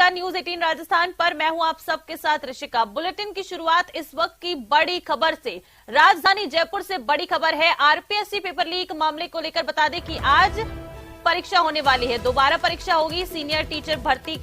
नमस्कार, न्यूज 18 राजस्थान पर मैं हूं आप सबके साथ ऋषिका। बुलेटिन की शुरुआत इस वक्त की बड़ी खबर से। राजधानी जयपुर से बड़ी खबर है। आरपीएससी पेपर लीक मामले को लेकर बता दें कि आज परीक्षा होने वाली है। दोबारा परीक्षा होगी। सीनियर टीचर भर्ती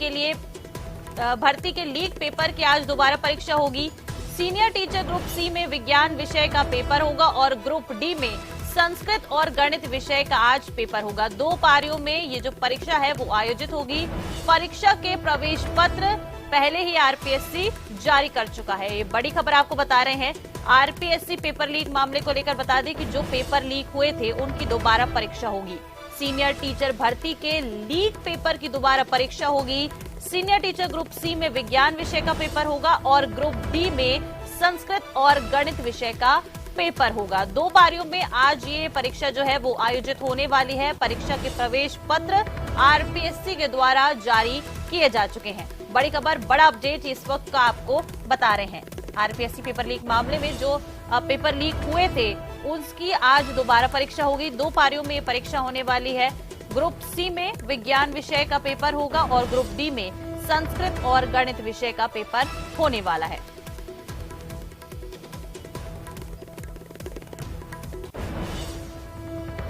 के लीक पेपर की आज दोबारा परीक्षा होगी। सीनियर टीचर ग्रुप सी में विज्ञान विषय का पेपर होगा और ग्रुप डी में संस्कृत और गणित विषय का आज पेपर होगा। 2 पारियों में ये जो परीक्षा है वो आयोजित होगी। परीक्षा के प्रवेश पत्र पहले ही आरपीएससी जारी कर चुका है। ये बड़ी खबर आपको बता रहे हैं। आरपीएससी पेपर लीक मामले को लेकर बता दें कि जो पेपर लीक हुए थे उनकी दोबारा परीक्षा होगी। सीनियर टीचर भर्ती के लीक पेपर की दोबारा परीक्षा होगी। सीनियर टीचर ग्रुप सी में विज्ञान विषय का पेपर होगा और ग्रुप डी में संस्कृत और गणित विषय का पेपर होगा। 2 पारियों में आज ये परीक्षा जो है वो आयोजित होने वाली है। परीक्षा के प्रवेश पत्र आरपीएससी के द्वारा जारी किए जा चुके हैं। बड़ी खबर, बड़ा अपडेट इस वक्त का आपको बता रहे हैं। आरपीएससी पेपर लीक मामले में जो पेपर लीक हुए थे उसकी आज दोबारा परीक्षा होगी। 2 पारियों में ये परीक्षा होने वाली है। ग्रुप सी में विज्ञान विषय का पेपर होगा और ग्रुप डी में संस्कृत और गणित विषय का पेपर होने वाला है।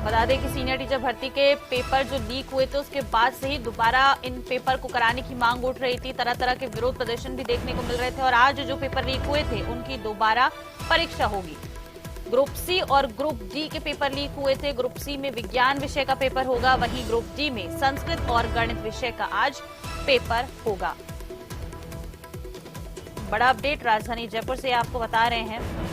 बता दें कि सीनियर टीचर भर्ती के पेपर जो लीक हुए थे उसके बाद से ही दोबारा इन पेपर को कराने की मांग उठ रही थी। तरह तरह के विरोध प्रदर्शन भी देखने को मिल रहे थे और आज जो पेपर लीक हुए थे उनकी दोबारा परीक्षा होगी। ग्रुप सी और ग्रुप डी के पेपर लीक हुए थे। ग्रुप सी में विज्ञान विषय का पेपर होगा, वहीं ग्रुप डी में संस्कृत और गणित विषय का आज पेपर होगा। बड़ा अपडेट राजधानी जयपुर से आपको बता रहे हैं।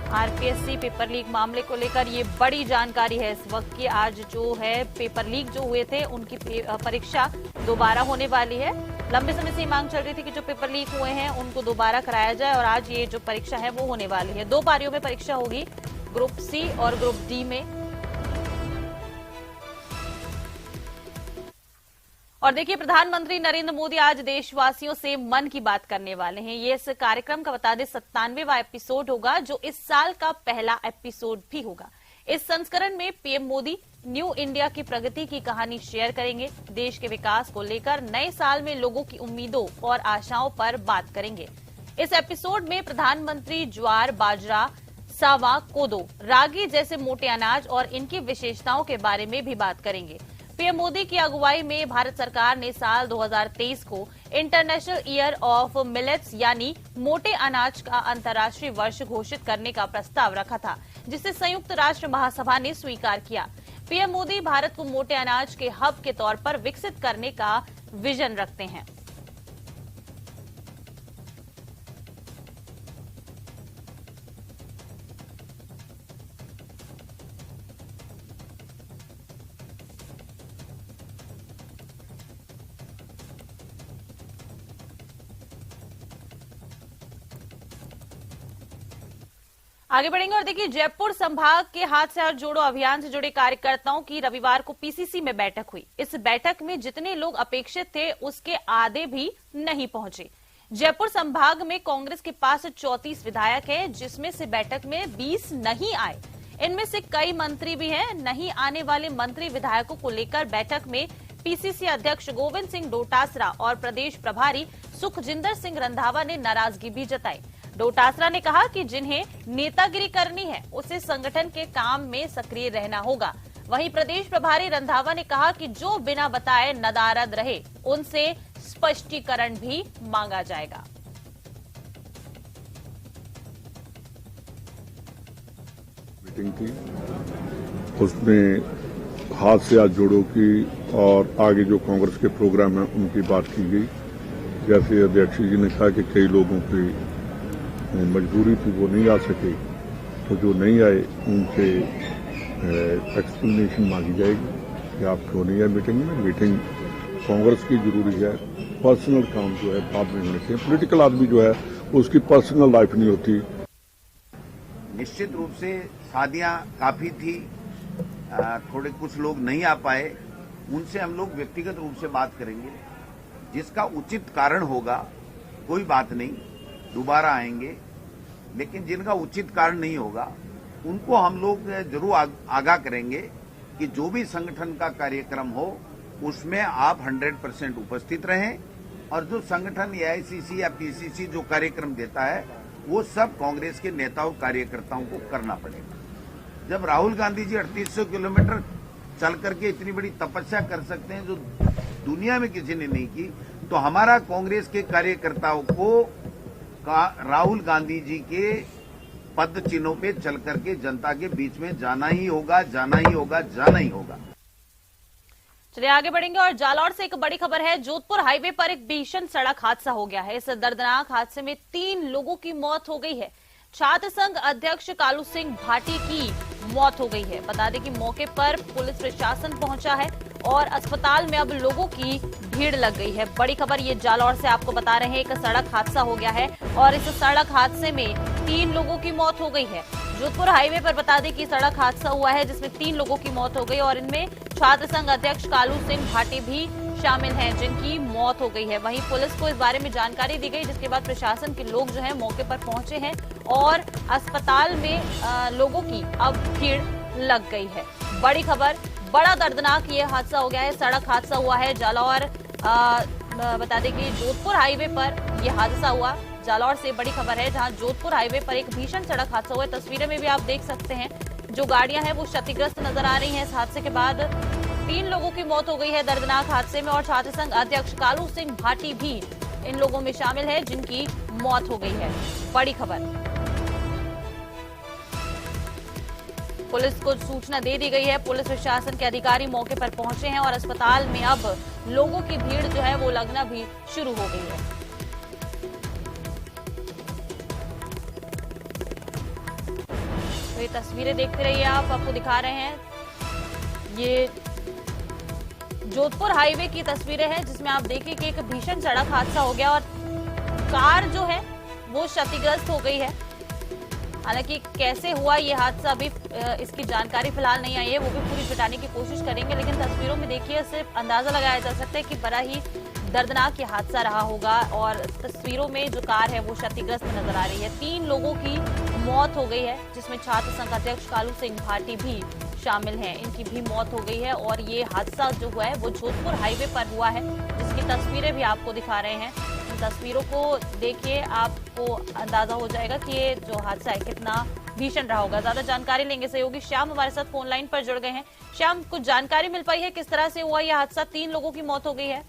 आरपीएससी पेपर लीक मामले को लेकर ये बड़ी जानकारी है इस वक्त की। आज जो है पेपर लीक जो हुए थे उनकी परीक्षा दोबारा होने वाली है। लंबे समय से मांग चल रही थी कि जो पेपर लीक हुए हैं उनको दोबारा कराया जाए और आज ये जो परीक्षा है वो होने वाली है। 2 पारियों में परीक्षा होगी, ग्रुप सी और ग्रुप डी में। और देखिए, प्रधानमंत्री नरेंद्र मोदी आज देशवासियों से मन की बात करने वाले हैं। ये इस कार्यक्रम का बता दें 97वां एपिसोड होगा जो इस साल का पहला एपिसोड भी होगा। इस संस्करण में पीएम मोदी न्यू इंडिया की प्रगति की कहानी शेयर करेंगे। देश के विकास को लेकर नए साल में लोगों की उम्मीदों और आशाओं पर बात करेंगे। इस एपिसोड में प्रधानमंत्री ज्वार, बाजरा, सावा, कोदो, रागी जैसे मोटे अनाज और इनकी विशेषताओं के बारे में भी बात करेंगे। पीएम मोदी की अगुवाई में भारत सरकार ने साल 2023 को इंटरनेशनल ईयर ऑफ मिलेट्स यानी मोटे अनाज का अंतर्राष्ट्रीय वर्ष घोषित करने का प्रस्ताव रखा था, जिसे संयुक्त राष्ट्र महासभा ने स्वीकार किया। पीएम मोदी भारत को मोटे अनाज के हब के तौर पर विकसित करने का विजन रखते हैं। आगे बढ़ेंगे और देखिए, जयपुर संभाग के हाथ से हाथ जोड़ो अभियान से जुड़े कार्यकर्ताओं की रविवार को पीसीसी में बैठक हुई। इस बैठक में जितने लोग अपेक्षित थे उसके आधे भी नहीं पहुंचे। जयपुर संभाग में कांग्रेस के पास 34 विधायक हैं, जिसमें से बैठक में 20 नहीं आए। इनमें से कई मंत्री भी हैं। नहीं आने वाले मंत्री विधायकों को लेकर बैठक में पीसीसी अध्यक्ष गोविंद सिंह डोटासरा और प्रदेश प्रभारी सुखजिंदर सिंह रंधावा ने नाराजगी भी जताई। डोटासरा ने कहा कि जिन्हें नेतागिरी करनी है उसे संगठन के काम में सक्रिय रहना होगा। वहीं प्रदेश प्रभारी रंधावा ने कहा कि जो बिना बताए नदारद रहे उनसे स्पष्टीकरण भी मांगा जाएगा। मीटिंग थी, उसमें हाथ से हाथ जोड़ो की और आगे जो कांग्रेस के प्रोग्राम है उनकी बात की गई। जैसे अध्यक्ष जी ने कहा कि कई लोगों की मजबूरी थी, वो नहीं आ सके, तो जो नहीं आए उनसे एक्सप्लेनेशन मांगी जाएगी कि आप क्यों नहीं आए मीटिंग में। मीटिंग कांग्रेस की जरूरी है, पर्सनल काम जो है बाद में होने चाहिए। पॉलिटिकल आदमी जो है उसकी पर्सनल लाइफ नहीं होती। निश्चित रूप से शादियां काफी थी, थोड़े कुछ लोग नहीं आ पाए, उनसे हम लोग व्यक्तिगत रूप से बात करेंगे। जिसका उचित कारण होगा कोई बात नहीं, दोबारा आएंगे। लेकिन जिनका उचित कारण नहीं होगा उनको हम लोग जरूर आगाह करेंगे कि जो भी संगठन का कार्यक्रम हो उसमें आप 100% उपस्थित रहें और जो संगठन एआईसीसी या पीसीसी जो कार्यक्रम देता है वो सब कांग्रेस के नेताओं कार्यकर्ताओं को करना पड़ेगा। जब राहुल गांधी जी 3800 किलोमीटर चल करके इतनी बड़ी तपस्या कर सकते हैं जो दुनिया में किसी ने नहीं की, तो हमारा कांग्रेस के कार्यकर्ताओं को राहुल गांधी जी के पद चिन्हों पे चल करके जनता के बीच में जाना ही होगा, जाना ही होगा, जाना ही होगा। चलिए आगे बढ़ेंगे और जालौर से एक बड़ी खबर है। जोधपुर हाईवे पर एक भीषण सड़क हादसा हो गया है। इस दर्दनाक हादसे में 3 लोगों की मौत हो गई है। छात्र संघ अध्यक्ष कालू सिंह भाटी की मौत हो गई है। बता दें कि मौके पर पुलिस प्रशासन पहुंचा है और अस्पताल में अब लोगों की भीड़ लग गई है। बड़ी खबर ये जालौर से आपको बता रहे हैं, एक सड़क हादसा हो गया है और इस सड़क हादसे में 3 लोगों की मौत हो गई है। जोधपुर हाईवे पर बता दें कि सड़क हादसा हुआ है जिसमें 3 लोगों की मौत हो गई और इनमें छात्र संघ अध्यक्ष कालू सिंह भाटी भी शामिल हैं जिनकी मौत हो गई है। वहीं पुलिस को इस बारे में जानकारी दी गई, जिसके बाद प्रशासन के लोग जो है मौके पर पहुंचे हैं और अस्पताल में लोगों की अब भीड़ लग गई है। बड़ी खबर, बड़ा दर्दनाक ये हादसा हो गया है। सड़क हादसा हुआ है जालौर, बता दें कि जोधपुर हाईवे पर यह हादसा हुआ। जालौर से बड़ी खबर है जहां जोधपुर हाईवे पर एक भीषण सड़क हादसा हुआ है। तस्वीरें में भी आप देख सकते हैं, जो गाड़ियां हैं वो क्षतिग्रस्त नजर आ रही हैं। इस हादसे के बाद 3 लोगों की मौत हो गई है दर्दनाक हादसे में और छात्र संघ अध्यक्ष कालू सिंह भाटी भी इन लोगों में शामिल है जिनकी मौत हो गई है। बड़ी खबर, पुलिस को सूचना दे दी गई है। पुलिस प्रशासन के अधिकारी मौके पर पहुंचे हैं और अस्पताल में अब लोगों की भीड़ जो है वो लगना भी शुरू हो गई है। तो ये तस्वीरें देखते रहिए आप, आपको दिखा रहे हैं ये जोधपुर हाईवे की तस्वीरें हैं जिसमें आप देखिए कि एक भीषण सड़क हादसा हो गया और कार जो है वो क्षतिग्रस्त हो गई है। हालांकि कैसे हुआ ये हादसा अभी इसकी जानकारी फिलहाल नहीं आई है, वो भी पूरी जुटाने की कोशिश करेंगे, लेकिन तस्वीरों में देखिए सिर्फ अंदाजा लगाया जा सकता है कि बड़ा ही दर्दनाक ये हादसा रहा होगा और तस्वीरों में जो कार है वो क्षतिग्रस्त नजर आ रही है। 3 लोगों की मौत हो गई है जिसमें छात्र संघ अध्यक्ष कालू सिंह भाटी भी शामिल हैं, इनकी भी मौत हो गई है और ये हादसा जो हुआ है वो जोधपुर हाईवे पर हुआ है जिसकी तस्वीरें भी आपको दिखा रहे हैं। इन तस्वीरों को देखिए आपको अंदाजा हो जाएगा कि ये जो हादसा है कितना भीषण रहा होगा। ज्यादा जानकारी लेंगे सहयोगी श्याम हमारे साथ फोन लाइन पर जुड़ गए हैं। श्याम, कुछ जानकारी मिल पाई है किस तरह से हुआ यह हादसा? 3 लोगों की मौत हो गई है।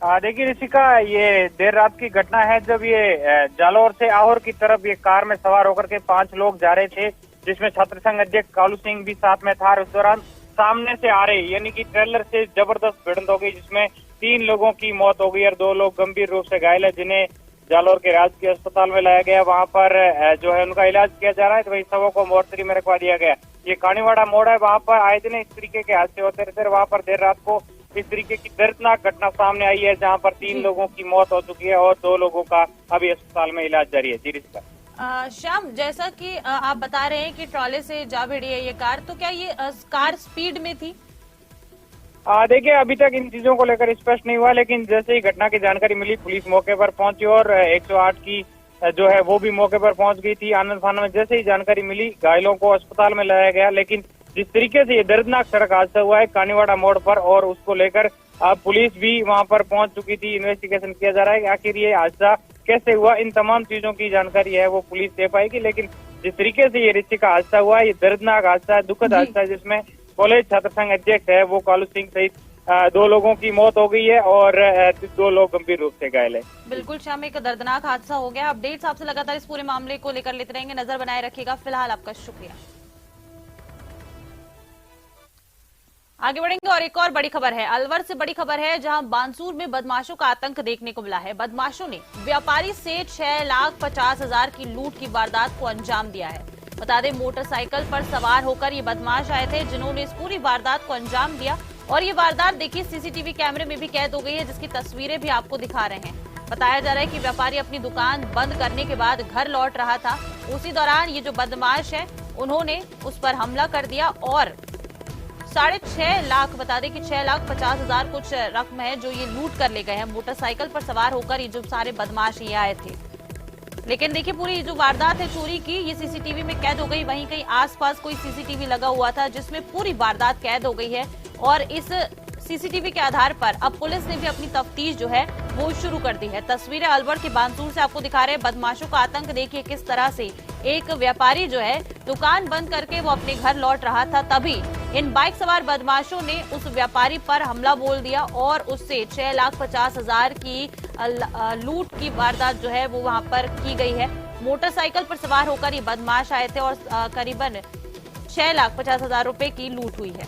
देखिए ऋषिका, ये देर रात की घटना है जब ये जालौर से आहोर की तरफ ये कार में सवार होकर के 5 लोग जा रहे थे जिसमें छात्र संघ अध्यक्ष कालू सिंह भी साथ में था। उस दौरान सामने से आ रहे यानी कि ट्रेलर से जबरदस्त भिड़ंत हो गई जिसमें 3 लोगों की मौत हो गई और 2 लोग गंभीर रूप से घायल है जिन्हें जालौर के राजकीय अस्पताल में लाया गया। वहां पर जो है उनका इलाज किया जा रहा है, तो वही सबों को मोर्चरी में रखवा दिया गया। ये कानीवाड़ा मोड़ है, वहां पर आए दिन इस तरीके के हादसे होते रहते। वहां पर देर रात को इस तरीके की दर्दनाक घटना सामने आई है जहां पर 3 लोगों की मौत हो चुकी है और 2 लोगों का अभी अस्पताल में इलाज जारी है। जी ऋषिका। श्याम, जैसा कि आप बता रहे हैं कि ट्रॉले से जा भिड़ी है ये कार, तो क्या ये कार स्पीड में थी? देखिए अभी तक इन चीजों को लेकर स्पष्ट नहीं हुआ, लेकिन जैसे ही घटना की जानकारी मिली पुलिस मौके पर पहुंची और 108 की जो है वो भी मौके पर पहुंच गई थी। आनंद फानन में जैसे ही जानकारी मिली घायलों को अस्पताल में लाया गया, लेकिन जिस तरीके से ये दर्दनाक सड़क हादसा हुआ है कानीवाड़ा मोड़ पर और उसको लेकर पुलिस भी वहां पर पहुंच चुकी थी। इन्वेस्टिगेशन किया जा रहा है कि आखिर ये हादसा कैसे हुआ, इन तमाम चीजों की जानकारी है वो पुलिस दे पाएगी। लेकिन जिस तरीके से ये ऋषि का हादसा हुआ है ये दर्दनाक हादसा है, दुखद हादसा है जिसमें कॉलेज छात्र संघ अध्यक्ष है वो कालू सिंह सहित 2 लोगों की मौत हो गई है और 2 लोग गंभीर रूप से घायल है। बिल्कुल श्याम, एक दर्दनाक हादसा हो गया। अपडेट्स आपसे लगातार इस पूरे मामले को लेकर लेते रहेंगे, नजर बनाए रखिएगा। फिलहाल आपका शुक्रिया। आगे बढ़ेंगे और एक और बड़ी खबर है, अलवर से बड़ी खबर है जहां बानसूर में बदमाशों का आतंक देखने को मिला है। बदमाशों ने व्यापारी से 6,50,000 की लूट की वारदात को अंजाम दिया है। बता दें मोटरसाइकिल पर सवार होकर ये बदमाश आए थे जिन्होंने इस पूरी वारदात को अंजाम दिया और ये वारदात देखिए सीसीटीवी कैमरे में भी कैद हो गई है जिसकी तस्वीरें भी आपको दिखा रहे हैं। बताया जा रहा है कि व्यापारी अपनी दुकान बंद करने के बाद घर लौट रहा था, उसी दौरान ये जो बदमाश है उन्होंने उस पर हमला कर दिया और 6.5 लाख, बता दें कि 6,50,000 कुछ रकम है जो ये लूट कर ले गए हैं। मोटरसाइकिल पर सवार होकर ये जो सारे बदमाश ये आए थे, लेकिन देखिए पूरी जो वारदात है चोरी की ये सीसीटीवी में कैद हो गई। वहीं कहीं आसपास कोई सीसीटीवी लगा हुआ था जिसमें पूरी वारदात कैद हो गई है और इस सीसीटीवी के आधार पर अब पुलिस ने भी अपनी तफ्तीश जो है वो शुरू कर दी है। तस्वीरें अलवर के बानसूर से आपको दिखा रहे हैं। बदमाशों का आतंक देखिए किस तरह से। एक व्यापारी जो है दुकान बंद करके वो अपने घर लौट रहा था, तभी इन बाइक सवार बदमाशों ने उस व्यापारी पर हमला बोल दिया और उससे 6,50,000 की लूट की वारदात जो है वो वहां पर की गई है। मोटरसाइकिल पर सवार होकर ये बदमाश आए थे और करीबन 6,50,000 रुपए की लूट हुई है।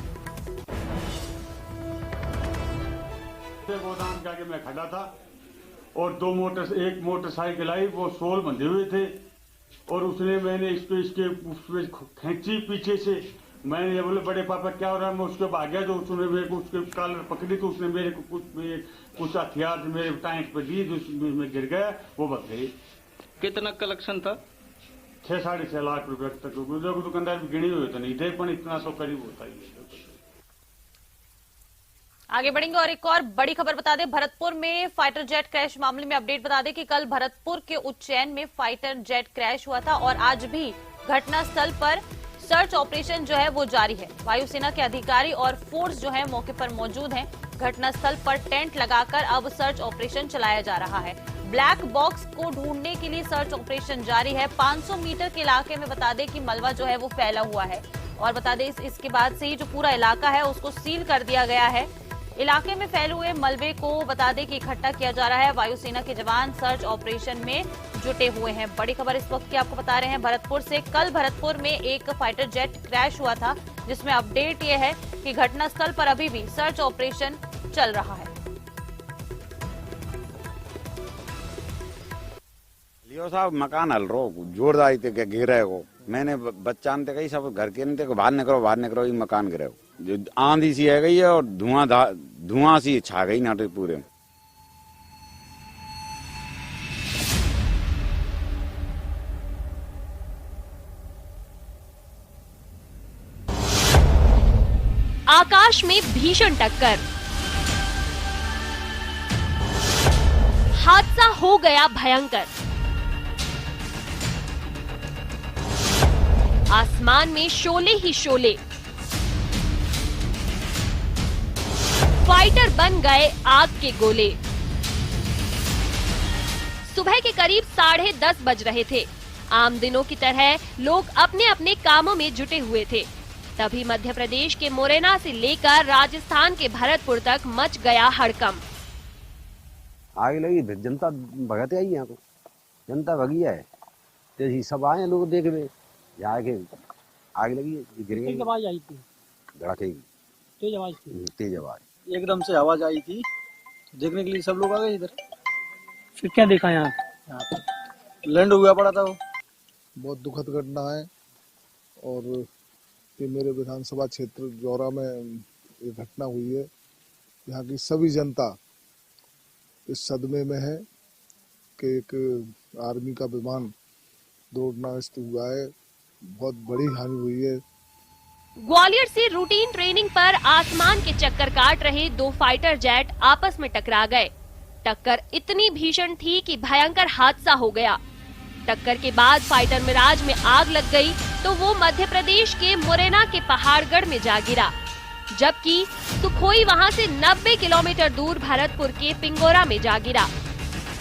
गोदाम के आगे मैं खड़ा था और एक मोटरसाइकिल आई, वो सोल बंधे हुए थे और मैंने उसमें खींची पीछे से। मैंने ये बोले बड़े पापा क्या हो रहा है, मैं उसके भाग गया तो उसने मेरे को उसके कॉलर पकड़ी तो उसने मेरे को कुछ हथियार मेरे टाइट पे दिए, मैं गिर गया, वो बच गई। कितना कलेक्शन था? 6-6.5 लाख रुपए तक। दुकानदार भी गिने हुए तो नहीं थे, पर इतना तो करीब होता ही है। आगे बढ़ेंगे और एक और बड़ी खबर बता दें। भरतपुर में फाइटर जेट क्रैश मामले में अपडेट बता दें कि कल भरतपुर के उज्जैन में फाइटर जेट क्रैश हुआ था और आज भी घटनास्थल पर सर्च ऑपरेशन जो है वो जारी है। वायुसेना के अधिकारी और फोर्स जो है मौके पर मौजूद हैं। घटनास्थल पर टेंट लगाकर अब सर्च ऑपरेशन चलाया जा रहा है। ब्लैक बॉक्स को ढूंढने के लिए सर्च ऑपरेशन जारी है। 500 मीटर के इलाके में बता दें कि मलबा जो है वो फैला हुआ है और बता दें इसके बाद से ही जो पूरा इलाका है उसको सील कर दिया गया है। इलाके में फैले हुए मलबे को बता दें कि इकट्ठा किया जा रहा है। वायुसेना के जवान सर्च ऑपरेशन में जुटे हुए हैं। बड़ी खबर इस वक्त की आपको बता रहे हैं भरतपुर से। कल भरतपुर में एक फाइटर जेट क्रैश हुआ था, जिसमें अपडेट ये है कि घटनास्थल पर अभी भी सर्च ऑपरेशन चल रहा है। लियो साहब मकान हल रो जोरदार थे गिरे को। मैंने बच्चा ने कही सब घर के नहीं थे, बाहर निकलो ये मकान गिरे हो। जो आंधी सी है गई है और धुआं सी छा गई नाटे पूरे। आकाश में भीषण टक्कर, हादसा हो गया भयंकर। आसमान में शोले ही शोले, फाइटर बन गए आग के गोले। सुबह के करीब 10:30 बज रहे थे। आम दिनों की तरह लोग अपने अपने कामों में जुटे हुए थे। तभी मध्य प्रदेश के मुरैना से लेकर राजस्थान के भरतपुर तक मच गया हड़कंप। आग लगी, जनता भगत आई यहाँ को, जनता भगी है। तो सब आए लोग देखने, जाके आग लगी, गिर गई। आवाज आई थी, धड़ाके की तेज आवाज थी, तेज आवाज एकदम से आवाज आई थी। देखने के लिए सब लोग आ गए इधर। फिर क्या देखा यहाँ लैंड हुआ पड़ा था वो। बहुत दुखद घटना है और ये मेरे विधानसभा क्षेत्र जौरा में ये घटना हुई है। यहाँ की सभी जनता इस सदमे में है कि एक आर्मी का विमान दुर्घटनाग्रस्त हुआ है। बहुत बड़ी हानि हुई है। ग्वालियर से रूटीन ट्रेनिंग पर आसमान के चक्कर काट रहे दो फाइटर जेट आपस में टकरा गए। टक्कर इतनी भीषण थी कि भयंकर हादसा हो गया। टक्कर के बाद फाइटर मिराज में आग लग गई तो वो मध्य प्रदेश के मुरैना के पहाड़गढ़ में जा गिरा, जबकि सुखोई वहां से 90 किलोमीटर दूर भरतपुर के पिंगोरा में जा गिरा।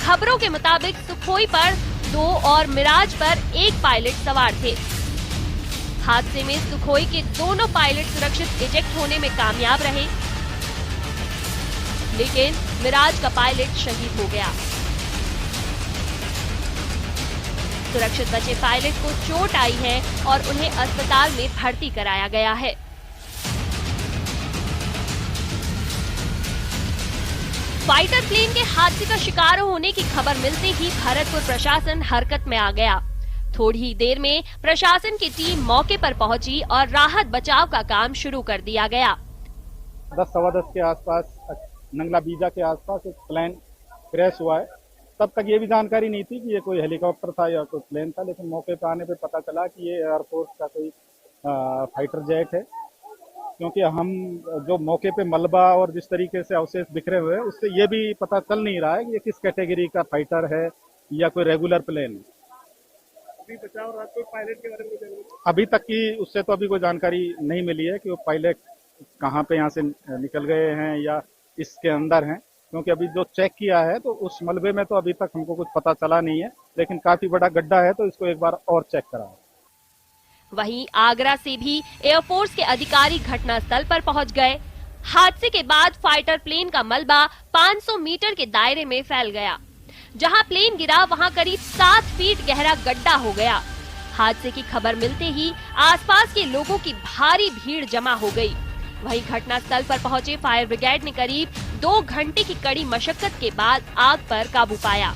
खबरों के मुताबिक सुखोई पर 2 और मिराज पर 1 पायलट सवार थे। हादसे में सुखोई के दोनों पायलट सुरक्षित इजेक्ट होने में कामयाब रहे, लेकिन मिराज का पायलट शहीद हो गया। सुरक्षित बचे पायलट को चोट आई है और उन्हें अस्पताल में भर्ती कराया गया है। फाइटर प्लेन के हादसे का शिकार होने की खबर मिलते ही भरतपुर प्रशासन हरकत में आ गया। थोड़ी ही देर में प्रशासन की टीम मौके पर पहुंची और राहत बचाव का काम शुरू कर दिया गया। 10-10:15 के आसपास नंगला बीजा के आसपास एक प्लेन क्रैश हुआ है। तब तक ये भी जानकारी नहीं थी कि ये कोई हेलीकॉप्टर था या कोई प्लेन था, लेकिन मौके पर आने पे पता चला कि ये एयरफोर्स का कोई फाइटर जेट है। क्योंकि हम जो मौके पे मलबा और जिस तरीके से अवशेष बिखरे हुए हैं, उससे ये भी पता चल नहीं रहा है कि ये किस कैटेगरी का फाइटर है या कोई रेगुलर प्लेन है। अभी बचाव रात को पायलट के बारे में अभी तक की उससे तो अभी कोई जानकारी नहीं मिली है कि वो पायलट कहाँ पे यहाँ से निकल गए हैं या इसके अंदर हैं, क्योंकि अभी जो चेक किया है तो उस मलबे में तो अभी तक हमको कुछ पता चला नहीं है, लेकिन काफी बड़ा गड्ढा है तो इसको एक बार और चेक करा है। वहीं आगरा से भी एयरफोर्स के अधिकारी घटनास्थल पर पहुंच गए। हादसे के बाद फाइटर प्लेन का मलबा 500 मीटर के दायरे में फैल गया। जहां प्लेन गिरा वहां करीब 7 फीट गहरा गड्ढा हो गया। हादसे की खबर मिलते ही आसपास के लोगों की भारी भीड़ जमा हो गई। वहीं घटनास्थल पर पहुंचे फायर ब्रिगेड ने करीब 2 घंटे की कड़ी मशक्कत के बाद आग पर काबू पाया।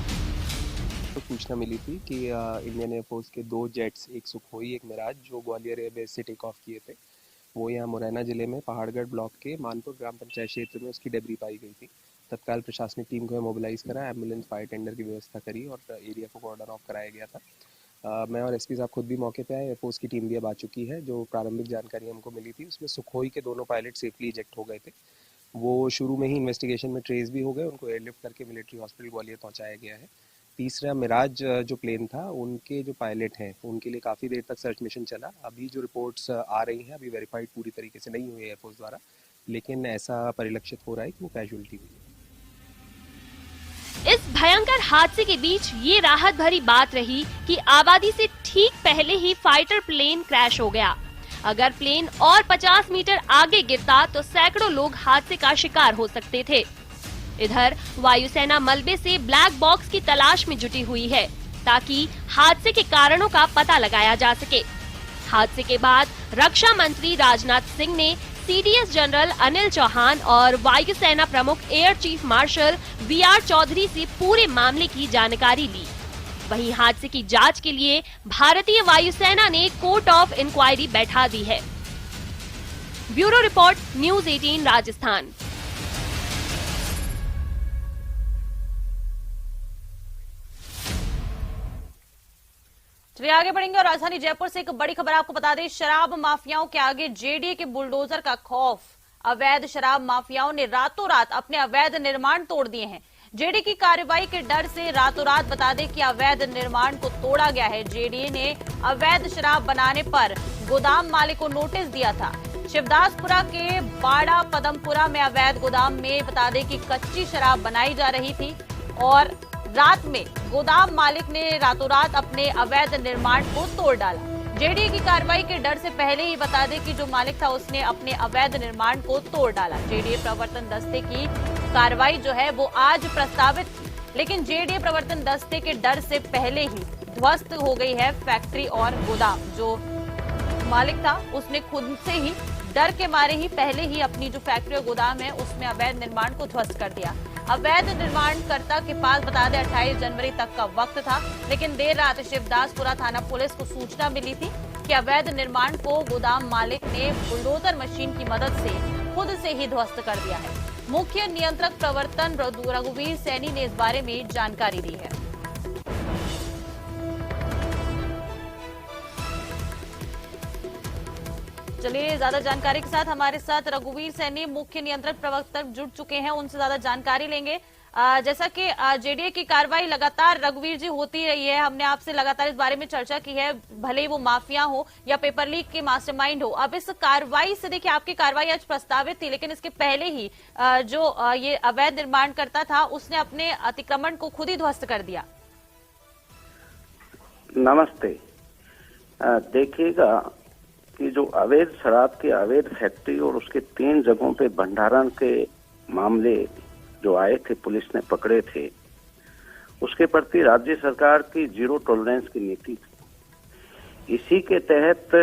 तो सूचना मिली थी कि इंडियन एयरफोर्स के 2 जेट्स, एक सुखोई एक मिराज, जो ग्वालियर एयरबेस से टेक ऑफ किए थे, वो यहाँ मुरैना जिले में पहाड़गढ़ ब्लॉक के मानपुर ग्राम पंचायत क्षेत्र में उसकी डेब्री पाई गई थी। तत्काल प्रशासनिक टीम को मोबिलाइज करा, एम्बुलेंस, फायर टेंडर की व्यवस्था करी और एरिया को कॉर्डन ऑफ कराया गया था। मैं और एसपी साहब खुद भी मौके पे आए। एयरफोर्स की टीम भी अब आ चुकी है। जो प्रारंभिक जानकारी हमको मिली थी उसमें सुखोई के दोनों पायलट सेफली इजेक्ट हो गए थे। वो शुरू में ही इन्वेस्टिगेशन में ट्रेस भी हो गए, उनको एयरलिफ्ट करके मिलिट्री हॉस्पिटल ग्वालियर पहुंचाया गया है। तीसरा मिराज जो प्लेन था, उनके जो पायलट हैं उनके लिए काफ़ी देर तक सर्च मिशन चला। अभी जो रिपोर्ट्स आ रही हैं, अभी वेरीफाइड पूरी तरीके से नहीं हुई है एयरफोर्स द्वारा, लेकिन ऐसा परिलक्षित हो रहा है कि वो कैजुअलिटी हुई है। इस भयंकर हादसे के बीच ये राहत भरी बात रही कि आबादी से ठीक पहले ही फाइटर प्लेन क्रैश हो गया। अगर प्लेन और 50 मीटर आगे गिरता तो सैकड़ों लोग हादसे का शिकार हो सकते थे। इधर वायुसेना मलबे से ब्लैक बॉक्स की तलाश में जुटी हुई है ताकि हादसे के कारणों का पता लगाया जा सके। हादसे के बाद रक्षा मंत्री राजनाथ सिंह ने सीडीएस जनरल अनिल चौहान और वायुसेना प्रमुख Air Chief Marshal V R Chaudhari से पूरे मामले की जानकारी ली। वहीं हादसे की जांच के लिए भारतीय वायुसेना ने कोर्ट ऑफ इंक्वायरी बैठा दी है। Bureau report, news 18 Rajasthan. चलिए आगे बढ़ेंगे और राजधानी जयपुर से एक बड़ी खबर आपको बता दें। शराब माफियाओं के आगे जेडीए के बुलडोजर का खौफ। अवैध शराब माफियाओं ने रातों रात अपने अवैध निर्माण तोड़ दिए हैं। जेडीए की कार्रवाई के डर से रातों रात बता दें कि अवैध निर्माण को तोड़ा गया है। जेडीए ने अवैध शराब बनाने पर गोदाम मालिक को नोटिस दिया था। शिवदासपुरा के बाड़ा पदमपुरा में अवैध गोदाम में बता दें कि कच्ची शराब बनाई जा रही थी और रात में गोदाम मालिक ने रातों रात अपने अवैध निर्माण को तोड़ डाला। जेडीए की कार्रवाई के डर से पहले ही बता दें कि जो मालिक था उसने अपने अवैध निर्माण को तोड़ डाला। जेडीए प्रवर्तन दस्ते की कार्रवाई जो है वो आज प्रस्तावित थी, लेकिन जेडीए प्रवर्तन दस्ते के डर से पहले ही ध्वस्त हो गई है फैक्ट्री और गोदाम। जो मालिक था उसने खुद से ही डर के मारे ही पहले ही अपनी जो फैक्ट्री और गोदाम है उसमें अवैध निर्माण को ध्वस्त कर दिया। अवैध निर्माणकर्ता के पास बता दें 28 जनवरी तक का वक्त था, लेकिन देर रात शिवदासपुरा थाना पुलिस को सूचना मिली थी कि अवैध निर्माण को गोदाम मालिक ने बुलडोजर मशीन की मदद से खुद से ही ध्वस्त कर दिया है। मुख्य नियंत्रक प्रवर्तन रघुवीर सैनी ने इस बारे में जानकारी दी है। चलिए ज्यादा जानकारी के साथ हमारे साथ रघुवीर सैनी मुख्य नियंत्रक प्रवर्तन जुड़ चुके हैं, उनसे ज्यादा जानकारी लेंगे। जैसा कि जेडीए की कार्रवाई लगातार रघुवीर जी होती रही है, हमने आपसे लगातार इस बारे में चर्चा की है, भले ही वो माफिया हो या पेपर लीक के मास्टरमाइंड हो। अब इस कार्रवाई से देखिए, आपकी कार्रवाई आज प्रस्तावित थी, लेकिन इसके पहले ही जो ये अवैध निर्माण करता था उसने अपने अतिक्रमण को खुद ही ध्वस्त कर दिया। नमस्ते। देखिएगा कि जो अवैध शराब की अवैध फैक्ट्री और उसके 3 जगहों पे भंडारण के मामले जो आए थे, पुलिस ने पकड़े थे, उसके प्रति राज्य सरकार की 0 टॉलरेंस की नीति थी। इसी के तहत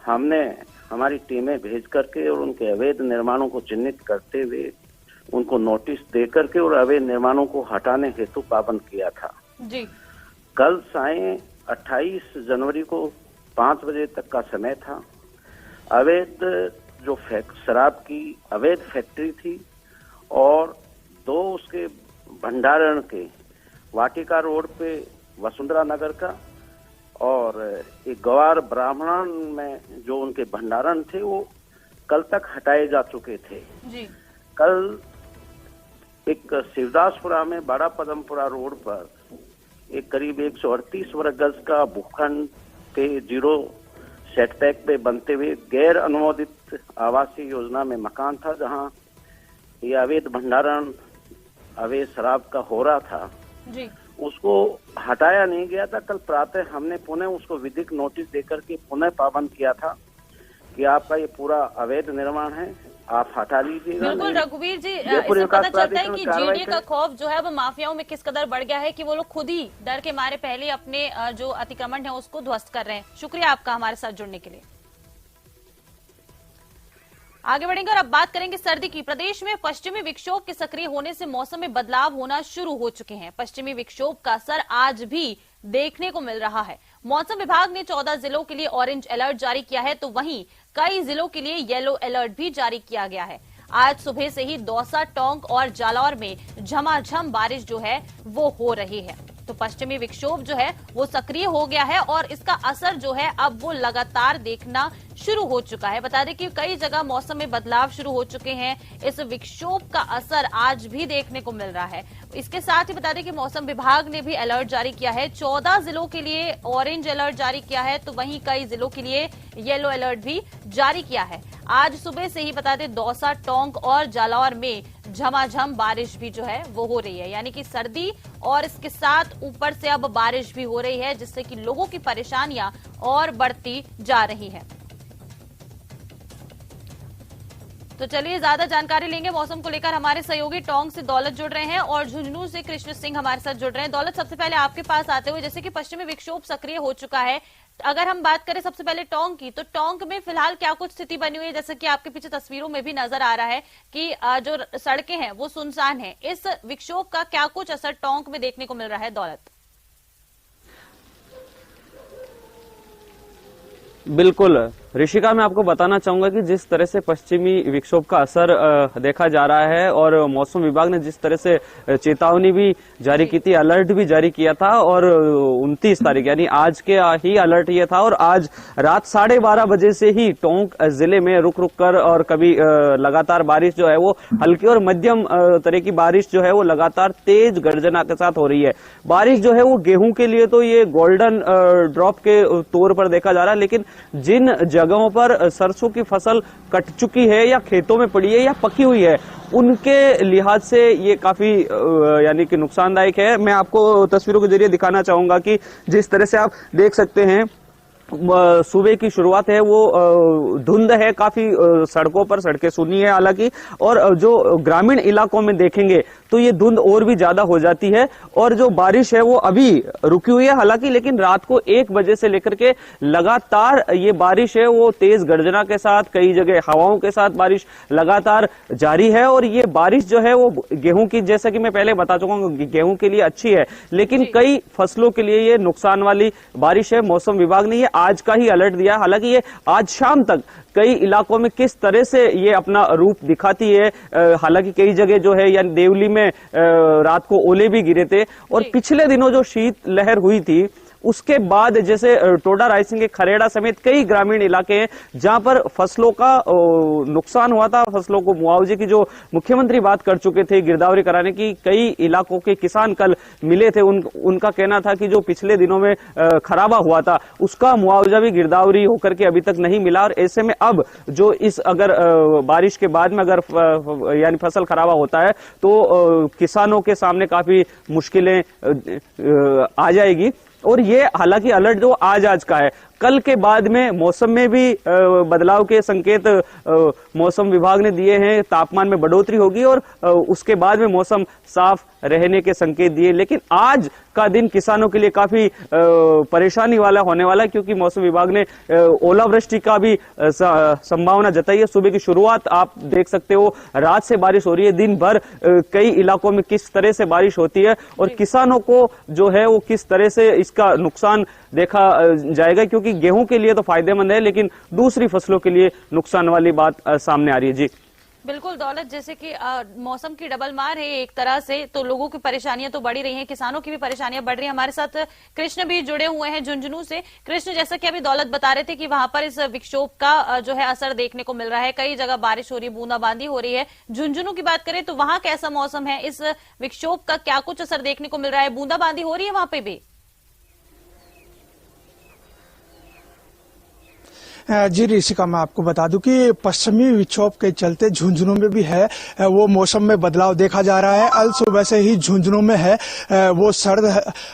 हमने हमारी टीमें भेज करके और उनके अवैध निर्माणों को चिन्हित करते हुए उनको नोटिस दे करके और अवैध निर्माणों को हटाने हेतु पाबंद किया था जी। कल सायं 28 जनवरी को 5 बजे तक का समय था। अवैध जो शराब की अवैध फैक्ट्री थी और 2 उसके भंडारण के, वाटिका रोड पे वसुंधरा नगर का और एक गवार ब्राह्मण में जो उनके भंडारण थे वो कल तक हटाए जा चुके थे जी। कल एक शिवदासपुरा में बड़ा पदमपुरा रोड पर एक करीब 138 वर्ग गज का भूखंड के 0 सेटबैक पे बनते हुए गैर अनुमोदित आवासीय योजना में मकान था, जहां ये अवैध भंडारण अवैध शराब का हो रहा था जी, उसको हटाया नहीं गया था। कल प्रातः हमने पुनः उसको विधिक नोटिस देकर के पुनः पाबंद किया था कि आपका ये पूरा अवैध निर्माण है, आप हटा लीजिएगा। बिल्कुल रघुवीर जी, इससे पता चलता है कि जीडीए का खौफ जो है वो माफियाओं में किस कदर बढ़ गया है कि वो लोग खुद ही डर के मारे पहले अपने जो अतिक्रमण है उसको ध्वस्त कर रहे हैं। शुक्रिया आपका हमारे साथ जुड़ने के लिए। आगे बढ़ेंगे और अब बात करेंगे सर्दी की। प्रदेश में पश्चिमी विक्षोभ के सक्रिय होने से मौसम में बदलाव होना शुरू हो चुके हैं। पश्चिमी विक्षोभ का असर आज भी देखने को मिल रहा है। मौसम विभाग ने 14 जिलों के लिए ऑरेंज अलर्ट जारी किया है, तो वहीं कई जिलों के लिए येलो अलर्ट भी जारी किया गया है। आज सुबह से ही दौसा, टोंक और जालौर में झमाझम बारिश जो है वो हो रही है। तो पश्चिमी विक्षोभ जो है वो सक्रिय हो गया है और इसका असर जो है अब वो लगातार देखना शुरू हो चुका है। बता दें कि कई जगह मौसम में बदलाव शुरू हो चुके हैं। इस विक्षोभ का असर आज भी देखने को मिल रहा है। इसके साथ ही बता दें कि मौसम विभाग ने भी अलर्ट जारी किया है। 14 जिलों के लिए ऑरेंज अलर्ट जारी किया है, तो वहीं कई जिलों के लिए येलो अलर्ट भी जारी किया है। आज सुबह से ही बता दें दौसा, टोंक और जालौर में झमाझम बारिश भी जो है वो हो रही है, यानी कि सर्दी और इसके साथ ऊपर से अब बारिश भी हो रही है, जिससे कि लोगों की परेशानियां और बढ़ती जा रही है। तो चलिए ज्यादा जानकारी लेंगे मौसम को लेकर। हमारे सहयोगी टोंक से दौलत जुड़ रहे हैं और झुंझुनू से कृष्ण सिंह हमारे साथ जुड़ रहे हैं। दौलत, सबसे पहले आपके पास आते हुए, जैसे कि पश्चिमी विक्षोभ सक्रिय हो चुका है, अगर हम बात करें सबसे पहले टोंक की, तो टोंक में फिलहाल क्या कुछ स्थिति बनी हुई है? जैसे कि आपके पीछे तस्वीरों में भी नजर आ रहा है कि जो सड़कें हैं वो सुनसान हैं। इस विक्षोभ का क्या कुछ असर टोंक में देखने को मिल रहा है? दौलत, बिल्कुल ऋषिका, मैं आपको बताना चाहूंगा कि जिस तरह से पश्चिमी विक्षोभ का असर देखा जा रहा है और मौसम विभाग ने जिस तरह से चेतावनी भी जारी की थी, अलर्ट भी जारी किया था, और 29 तारीख यानी आज के ही अलर्ट ये था। और आज रात 12:30 बजे से ही टोंक जिले में रुक रुक कर और कभी लगातार बारिश जो है वो हल्की और मध्यम तरह की बारिश जो है वो लगातार तेज गर्जना के साथ हो रही है। बारिश जो है वो गेहूं के लिए तो ये गोल्डन ड्रॉप के तौर पर देखा जा रहा है, लेकिन जिन जगहों पर सरसों की फसल कट चुकी है या खेतों में पड़ी है या पकी हुई है, उनके लिहाज से ये काफी यानी कि नुकसानदायक है। मैं आपको तस्वीरों के जरिए दिखाना चाहूंगा कि जिस तरह से आप देख सकते हैं सुबह की शुरुआत है वो धुंध है काफी सड़कों पर, सड़कें सूनी है हालांकि, और जो ग्रामीण इलाकों में देखेंगे तो ये धुंध और भी ज्यादा हो जाती है। और जो बारिश है वो अभी रुकी हुई है हालांकि, लेकिन रात को 1 बजे से लेकर के लगातार ये बारिश है वो तेज गर्जना के साथ, कई जगह हवाओं के साथ बारिश लगातार जारी है। और ये बारिश जो है वो गेहूं की, जैसा कि मैं पहले बता चुका हूं, गेहूं के लिए अच्छी है, लेकिन कई फसलों के लिए ये नुकसान वाली बारिश है। मौसम विभाग ने ये आज का ही अलर्ट दिया, हालांकि ये आज शाम तक कई इलाकों में किस तरह से ये अपना रूप दिखाती है। हालांकि कई जगह जो है यानी देवली में रात को ओले भी गिरे थे, और पिछले दिनों जो शीत लहर हुई थी उसके बाद जैसे टोडा रायसिंह के खरेड़ा समेत कई ग्रामीण इलाके हैं जहां पर फसलों का नुकसान हुआ था, फसलों को मुआवजे की जो मुख्यमंत्री बात कर चुके थे गिरदावरी कराने की, कई इलाकों के किसान कल मिले थे। उनका कहना था कि जो पिछले दिनों में खराबा हुआ था उसका मुआवजा भी गिरदावरी होकर के अभी तक नहीं मिला। और ऐसे में अब जो इस अगर बारिश के बाद में अगर यानी फसल खराबा होता है तो किसानों के सामने काफी मुश्किलें आ जाएगी। और ये हालांकि अलर्ट जो आज का है, कल के बाद में मौसम में भी बदलाव के संकेत मौसम विभाग ने दिए हैं, तापमान में बढ़ोतरी होगी और उसके बाद में मौसम साफ रहने के संकेत दिए। लेकिन आज का दिन किसानों के लिए काफी परेशानी वाला होने वाला है, क्योंकि मौसम विभाग ने ओलावृष्टि का भी संभावना जताई है। सुबह की शुरुआत आप देख सकते हो, रात से बारिश हो रही है, दिन भर कई इलाकों में किस तरह से बारिश होती है और किसानों को जो है वो किस तरह से इसका नुकसान देखा जाएगा, क्योंकि गेहूं के लिए तो फायदेमंद है लेकिन दूसरी फसलों के लिए नुकसान वाली बात सामने आ रही है। जी बिल्कुल दौलत, जैसे कि मौसम की डबल मार है एक तरह से, तो लोगों की परेशानियां तो बढ़ी रही हैं, किसानों की भी परेशानियां बढ़ रही हैं। हमारे साथ कृष्ण भी जुड़े हुए हैं झुंझुनू से। कृष्ण, जैसा कि अभी दौलत बता रहे थे कि वहां पर इस विक्षोभ का जो है असर देखने को मिल रहा है, कई जगह बारिश हो रही है, बूंदाबांदी हो रही है। झुंझुनू की बात करें तो वहां कैसा मौसम है, इस विक्षोभ का क्या कुछ असर देखने को मिल रहा है? बूंदाबांदी हो रही है वहां पे भी? जी ऋषिका, मैं आपको बता दूं कि पश्चिमी विक्षोभ के चलते झुंझुनू में भी है वो मौसम में बदलाव देखा जा रहा है। अल सुबह से ही झुंझुनू में है वो सर्द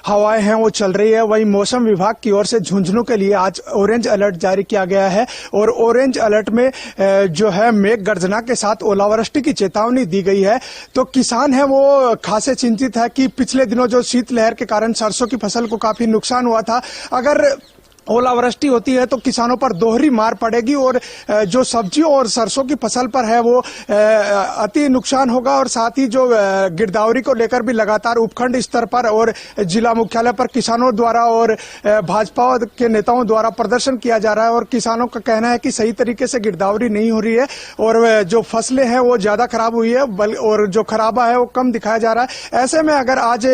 हवाएं हैं वो चल रही है। वहीं मौसम विभाग की ओर से झुंझुनू के लिए आज ऑरेंज अलर्ट जारी किया गया है और ऑरेंज अलर्ट में जो है मेघ गर्जना के साथ ओलावृष्टि की चेतावनी दी गई है। तो किसान है वो खासे चिंतित है कि पिछले दिनों जो शीतलहर के कारण सरसों की फसल को काफी नुकसान हुआ था, अगर ओलावृष्टि होती है तो किसानों पर दोहरी मार पड़ेगी और जो सब्जियों और सरसों की फसल पर है वो अति नुकसान होगा। और साथ ही जो गिरदावरी को लेकर भी लगातार उपखंड स्तर पर और जिला मुख्यालय पर किसानों द्वारा और भाजपा के नेताओं द्वारा प्रदर्शन किया जा रहा है और किसानों का कहना है कि सही तरीके से गिरदावरी नहीं हो रही है और जो फसलें हैं वो ज्यादा खराब हुई है और जो खराबा है वो कम दिखाया जा रहा है। ऐसे में अगर आज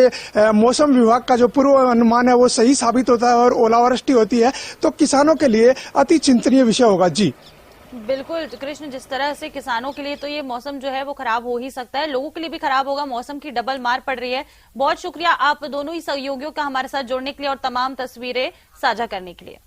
मौसम विभाग का जो पूर्व अनुमान है वो सही साबित होता है और ओलावृष्टि होती है तो किसानों के लिए अति चिंतनीय विषय होगा। जी बिल्कुल कृष्ण, जिस तरह से किसानों के लिए तो ये मौसम जो है वो खराब हो ही सकता है, लोगों के लिए भी खराब होगा, मौसम की डबल मार पड़ रही है। बहुत शुक्रिया आप दोनों ही सहयोगियों का हमारे साथ जुड़ने के लिए और तमाम तस्वीरें साझा करने के लिए।